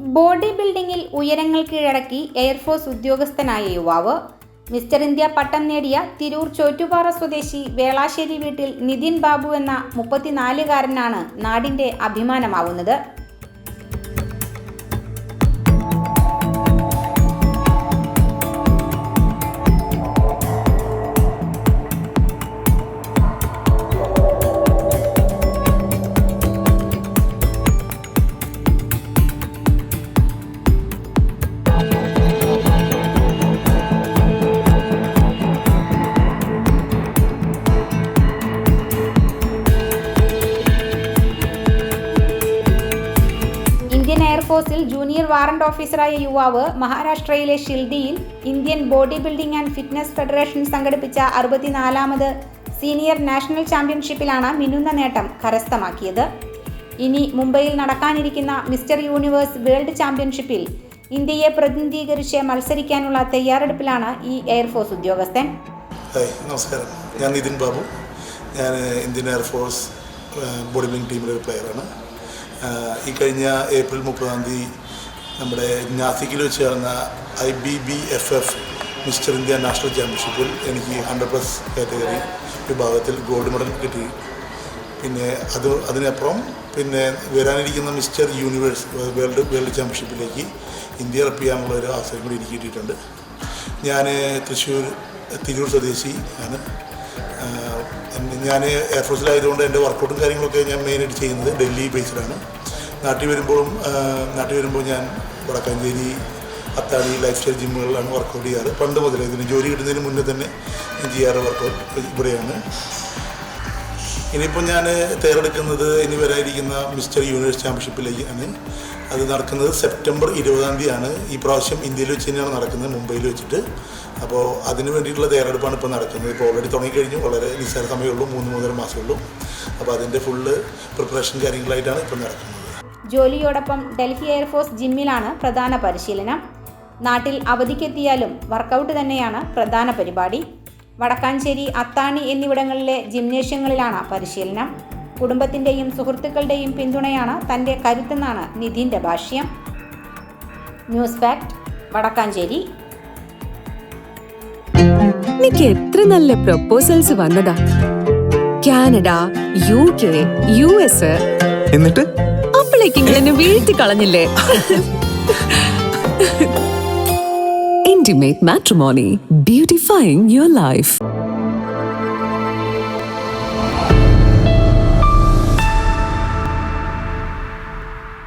Body ബിൽഡിംഗിൽ ഉയരങ്ങൾ കീഴടക്കി air force ഉദ്യോഗസ്ഥനായ യുവാവ്. മിസ്റ്റർ ഇന്ത്യ പട്ടം നേടിയ തിരൂർ ചോറ്റുപാറ സ്വദേശി വേളാശ്ശേരി വീട്ടിൽ നിതിൻ ബാബു എന്ന 34-കാരനാണ് നാടിന്റെ അഭിമാനമാവുന്നത്. ഇന്ത്യൻ എയർഫോഴ്സിൽ ജൂനിയർ വാറന്റ് ഓഫീസറായ യുവാവ് മഹാരാഷ്ട്രയിലെ ഷിൽഡിയിൽ Indian body building and fitness federation സംഘടിപ്പിച്ച 64ാമത് സീനിയർ നാഷണൽ ചാമ്പ്യൻഷിപ്പിലാണ് മിന്നുന്ന നേട്ടം കരസ്ഥമാക്കിയത്. ഇനി മുംബൈയിൽ നടക്കാനിരിക്കുന്ന മിസ്റ്റർ യൂണിവേഴ്സ് വേൾഡ് ചാമ്പ്യൻഷിപ്പിൽ ഇന്ത്യയെ പ്രതിനിധീകരിച്ച് മത്സരിക്കാനുള്ള തയ്യാറെടുപ്പിലാണ് ഈ എയർഫോഴ്സ് ഉദ്യോഗസ്ഥൻ. നമസ്കാരം, ഞാൻ നിതിൻ ബാബു. ഞാൻ ഇന്ത്യൻ എയർഫോഴ്സ് ബോഡി ബിൽഡിംഗ് ടീമിലെ ഒരു പ്ലെയറാണ്. ഈ കഴിഞ്ഞ ഏപ്രിൽ 30-ാം തീയതി നമ്മുടെ നാസിക്കിൽ വെച്ച് ചേർന്ന IBBFF മിസ്റ്റർ ഇന്ത്യ നാഷണൽ ചാമ്പ്യൻഷിപ്പിൽ എനിക്ക് 100+ കാറ്റഗറി വിഭാഗത്തിൽ ഗോൾഡ് മെഡൽ കിട്ടി. പിന്നെ അതിനപ്പുറം വരാനിരിക്കുന്ന മിസ്റ്റർ യൂണിവേഴ്സ് വേൾഡ് ചാമ്പ്യൻഷിപ്പിലേക്ക് ഇന്ത്യ റെപ്പ് ചെയ്യാനുള്ള ഒരു അവസരം കൂടി എനിക്ക് കിട്ടിയിട്ടുണ്ട്. ഞാൻ തിരൂർ സ്വദേശി ആണ്. ഞാൻ എയർഫോഴ്സിലായതുകൊണ്ട് എൻ്റെ വർക്കൗട്ടും കാര്യങ്ങളൊക്കെ ഞാൻ മെയിനായിട്ട് ചെയ്യുന്നത് ഡൽഹി ബേസ്ഡാണ്. നാട്ടിൽ വരുമ്പോൾ ഞാൻ വടക്കാഞ്ചേരി, അത്താണി ലൈഫ് സ്റ്റൈൽ ജിമ്മുകളിലാണ് വർക്കൗട്ട് ചെയ്യാറ്. പണ്ട് മുതലേ ഇതിന് ജോലി കിട്ടുന്നതിന് മുന്നേ തന്നെ ഞാൻ ചെയ്യാറ് വർക്കൗട്ട് ഇവിടെയാണ്. ഇനിയിപ്പോൾ ഞാൻ തയ്യാറെടുക്കുന്നത് ഇനി വരാനിരിക്കുന്ന മിസ്റ്റർ യൂണിവേഴ്സ് ചാമ്പ്യൻഷിപ്പിലേക്കാണ്. അത് നടക്കുന്നത് സെപ്റ്റംബർ 20-ാം തീയതിയാണ്. ഈ പ്രാവശ്യം ഇന്ത്യയിൽ വെച്ച് തന്നെയാണ് നടക്കുന്നത്, മുംബൈയിൽ വെച്ചിട്ട്. അപ്പോൾ അതിന് വേണ്ടിയിട്ടുള്ള തയ്യാറെടുപ്പാണ് ഇപ്പോൾ നടക്കുന്നത്. ഇപ്പോൾ ഓൾറെഡി തുടങ്ങിക്കഴിഞ്ഞു. വളരെ നിസ്സാര സമയമുള്ളൂ, 3-3.5 മാസമുള്ളൂ. അപ്പോൾ അതിൻ്റെ ഫുള്ള് പ്രിപ്പറേഷൻ കാര്യങ്ങളായിട്ടാണ് ഇപ്പോൾ നടക്കുന്നത്. ജോലിയോടൊപ്പം ഡൽഹി എയർഫോഴ്സ് ജിമ്മിലാണ് പ്രധാന പരിശീലനം. നാട്ടിൽ അവധിക്കെത്തിയാലും വർക്കൗട്ട് തന്നെയാണ് പ്രധാന പരിപാടി. വടക്കാഞ്ചേരി, അത്താണി എന്നിവിടങ്ങളിലെ ജിംനേഷ്യങ്ങളിലാണ് പരിശീലനം. കുടുംബത്തിൻ്റെയും സുഹൃത്തുക്കളുടെയും പിന്തുണയാണ് തൻ്റെ കരുത്തെന്നാണ് നിധിൻ്റെ ഭാഷ്യം. News fact, Vadakkancherry. എനിക്ക് എത്ര നല്ല പ്രൊപ്പോസൽസ് വന്നതാ. Canada, UK, US. എന്നിട്ട് അപ്പോഴേക്കും എന്നെ വീഴ്ത്തി കളഞ്ഞില്ലേ? Intimate Matrimony, beautifying your life.